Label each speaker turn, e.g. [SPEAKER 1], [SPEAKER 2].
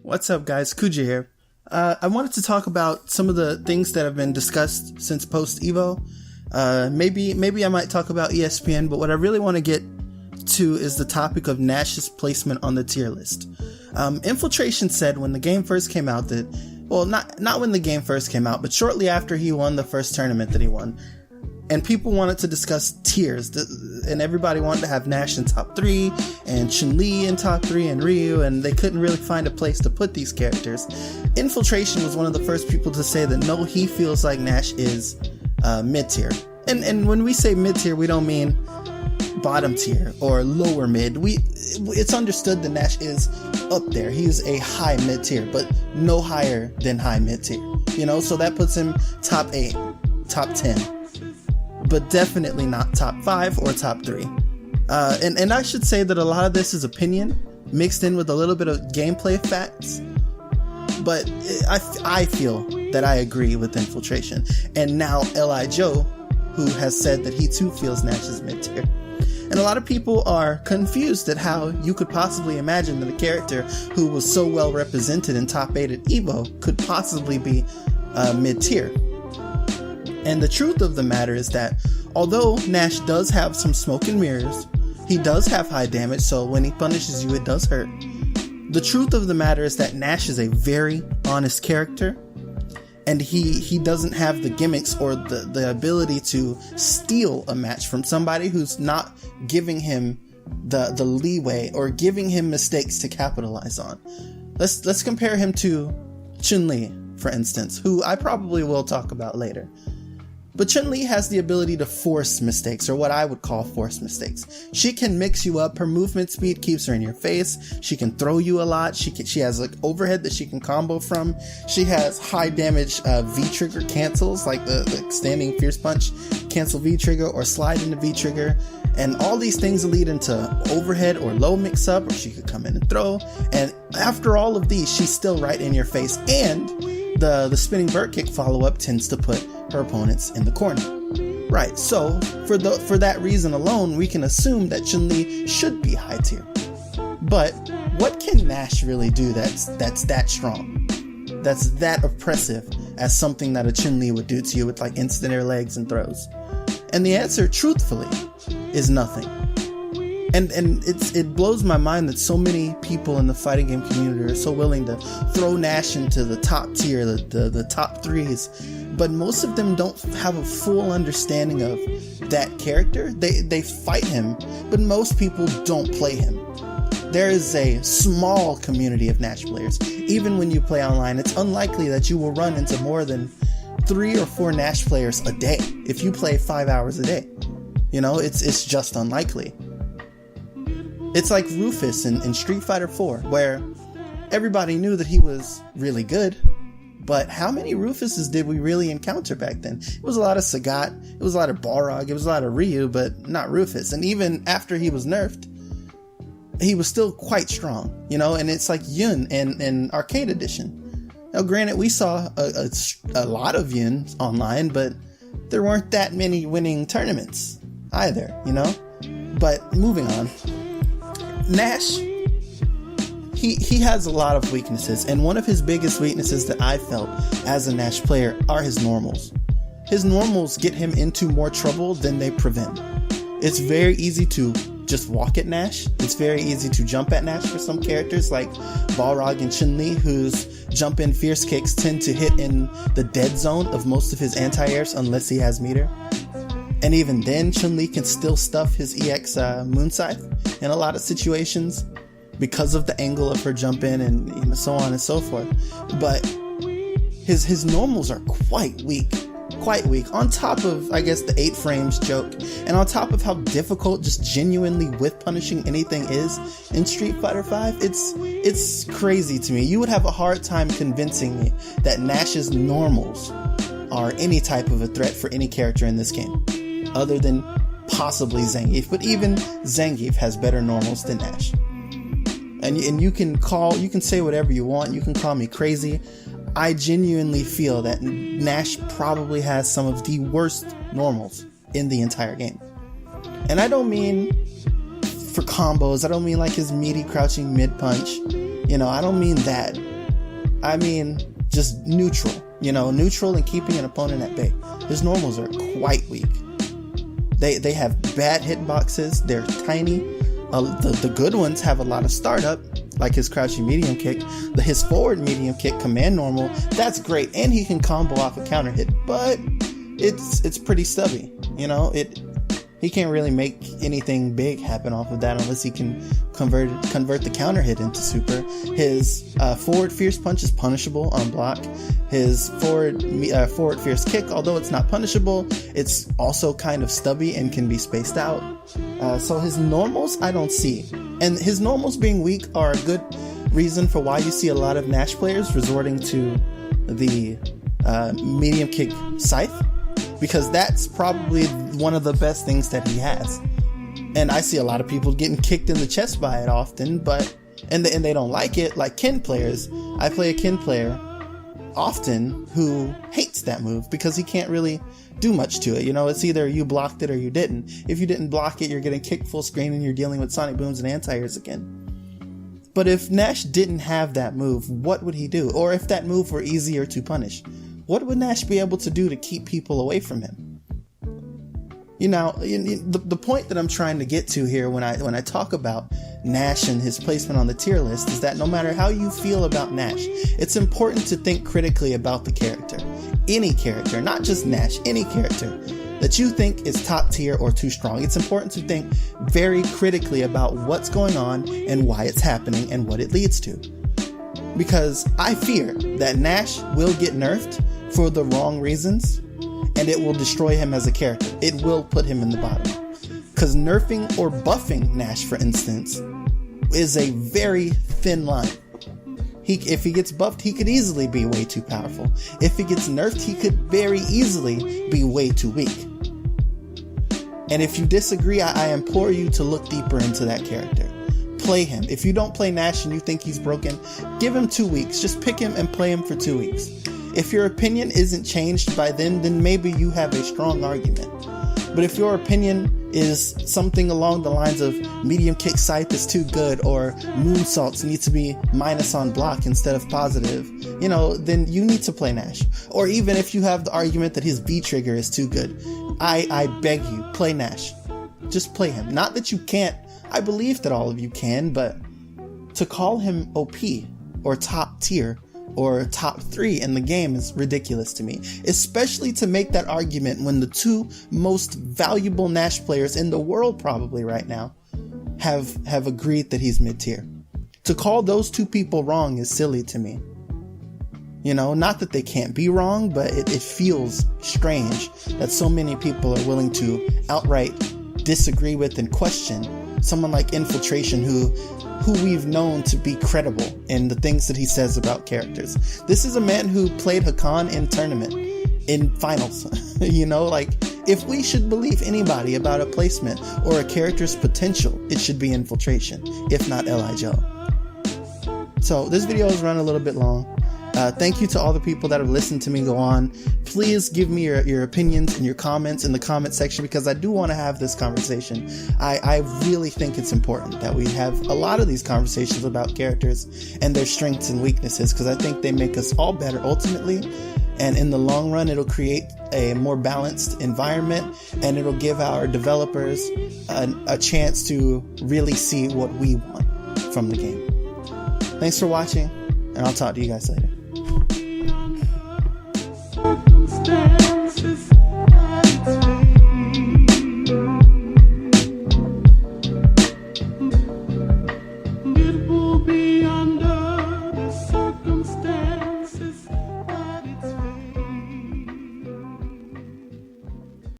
[SPEAKER 1] What's up, guys? Kuja here. I wanted to talk about some of the things that have been discussed since post-Evo. Maybe I might talk about ESPN, but what I really want to get to is the topic of Nash's placement on the tier list. Infiltration said when the game first came out that, well, not when the game first came out, but shortly after he won the first tournament that he won, and people wanted to discuss tiers, and everybody wanted to have Nash in top 3, and Chun-Li in top 3, and Ryu, and they couldn't really find a place to put these characters. Infiltration was one of the first people to say that no, he feels like Nash is mid-tier. And when we say mid-tier, we don't mean bottom tier or lower mid. It's understood that Nash is up there. He's a high mid-tier, but no higher than high mid-tier. You know, so that puts him top 8, top 10. But definitely not top 5 or top 3. And I should say that a lot of this is opinion mixed in with a little bit of gameplay facts. But I feel that I agree with Infiltration. And now L.I. Joe, who has said that he too feels Nash is mid-tier. And a lot of people are confused at how you could possibly imagine that a character who was so well represented in top 8 at EVO could possibly be mid-tier. And the truth of the matter is that although Nash does have some smoke and mirrors, he does have high damage, so when he punishes you, it does hurt. The truth of the matter is that Nash is a very honest character, and he doesn't have the gimmicks or the ability to steal a match from somebody who's not giving him the leeway or giving him mistakes to capitalize on. Let's compare him to Chun-Li, for instance, who I probably will talk about later. But Chun-Li has the ability to force mistakes, or what I would call force mistakes. She can mix you up. Her movement speed keeps her in your face. She can throw you a lot. She has like overhead that she can combo from. She has high damage V-trigger cancels, like the standing fierce punch cancel V-trigger or slide into V-trigger. And all these things lead into overhead or low mix-up, or she could come in and throw. And after all of these, she's still right in your face. And the spinning bird kick follow-up tends to put her opponents in the corner. Right, so for that reason alone, we can assume that Chun-Li should be high tier. But what can Nash really do that's that strong? That's that oppressive as something that a Chun-Li would do to you with like instant air legs and throws? And the answer, truthfully, is nothing. And it blows my mind that so many people in the fighting game community are so willing to throw Nash into the top tier, the top 3s, but most of them don't have a full understanding of that character. They fight him, but most people don't play him. There is a small community of Nash players. Even when you play online, it's unlikely that you will run into more than 3 or 4 Nash players a day if you play 5 hours a day. You know, it's just unlikely. It's like Rufus in Street Fighter 4, where everybody knew that he was really good, but how many Rufuses did we really encounter back then? It was a lot of Sagat, it was a lot of Balrog, it was a lot of Ryu, but not Rufus. And even after he was nerfed, he was still quite strong, you know, and it's like Yun in Arcade Edition. Now granted, we saw a lot of Yun online, but there weren't that many winning tournaments either, you know? But moving on. Nash, he has a lot of weaknesses, and one of his biggest weaknesses that I felt as a Nash player are his normals. His normals get him into more trouble than they prevent. It's very easy to just walk at Nash. It's very easy to jump at Nash for some characters like Balrog and Chun-Li, whose jump in fierce kicks tend to hit in the dead zone of most of his anti-airs unless he has meter. And even then, Chun-Li can still stuff his EX Moon Scythe in a lot of situations because of the angle of her jump in and so on and so forth. But his normals are quite weak. On top of, I guess, the 8 frames joke, and on top of how difficult just genuinely with punishing anything is in Street Fighter V, it's crazy to me. You would have a hard time convincing me that Nash's normals are any type of a threat for any character in this game, other than possibly Zangief. But even Zangief has better normals than Nash. And you can say whatever you want. You can call me crazy. I genuinely feel that Nash probably has some of the worst normals in the entire game. And I don't mean for combos. I don't mean like his meaty crouching mid punch. You know, I don't mean that. I mean just neutral, neutral and keeping an opponent at bay. His normals are quite weak. They have bad hitboxes. They're tiny. The good ones have a lot of startup, like his crouching medium kick. His forward medium kick command normal, that's great, and he can combo off a counter hit, but it's pretty stubby. He can't really make anything big happen off of that unless he can convert the counter hit into super. His forward fierce punch is punishable on block. His forward fierce kick, although it's not punishable, it's also kind of stubby and can be spaced out. So his normals I don't see, and his normals being weak are a good reason for why you see a lot of Nash players resorting to the medium kick scythe, because that's probably one of the best things that he has. And I see a lot of people getting kicked in the chest by it often, and they don't like it, like Ken players. I play a Ken player often who hates that move because he can't really do much to it. It's either you blocked it or you didn't. If you didn't block it, you're getting kicked full screen and you're dealing with sonic booms and anti-airs again. But if Nash didn't have that move, what would he do? Or if that move were easier to punish, what would Nash be able to do to keep people away from him? The point that I'm trying to get to here when I talk about Nash and his placement on the tier list is that no matter how you feel about Nash, it's important to think critically about the character. Any character, not just Nash, any character that you think is top tier or too strong. It's important to think very critically about what's going on and why it's happening and what it leads to. Because I fear that Nash will get nerfed for the wrong reasons, and it will destroy him as a character. It will put him in the bottom. Because nerfing or buffing Nash, for instance, is a very thin line. If he gets buffed, he could easily be way too powerful. If he gets nerfed, he could very easily be way too weak. And if you disagree, I implore you to look deeper into that character. Play him. If you don't play Nash and you think he's broken, give him 2 weeks. Just pick him and play him for 2 weeks. If your opinion isn't changed by then maybe you have a strong argument. But if your opinion is something along the lines of medium kick scythe is too good, or moonsaults need to be minus on block instead of positive, then you need to play Nash. Or even if you have the argument that his V trigger is too good, I beg you, play Nash. Just play him. Not that you can't. I believe that all of you can, but to call him OP or top tier or top 3 in the game is ridiculous to me, especially to make that argument when the 2 most valuable Nash players in the world probably right now have agreed that he's mid-tier. To call those 2 people wrong is silly to me. Not that they can't be wrong, but it feels strange that so many people are willing to outright disagree with and question someone like Infiltration who we've known to be credible in the things that he says about characters. This is a man who played Hakan in tournament, in finals. If we should believe anybody about a placement or a character's potential, it should be Infiltration, if not Li Joe. So this video has run a little bit long. Thank you to all the people that have listened to me go on. Please give me your opinions and your comments in the comment section, because I do want to have this conversation. I really think it's important that we have a lot of these conversations about characters and their strengths and weaknesses, because I think they make us all better ultimately. And in the long run, it'll create a more balanced environment, and it'll give our developers a chance to really see what we want from the game. Thanks for watching, and I'll talk to you guys later. Stand.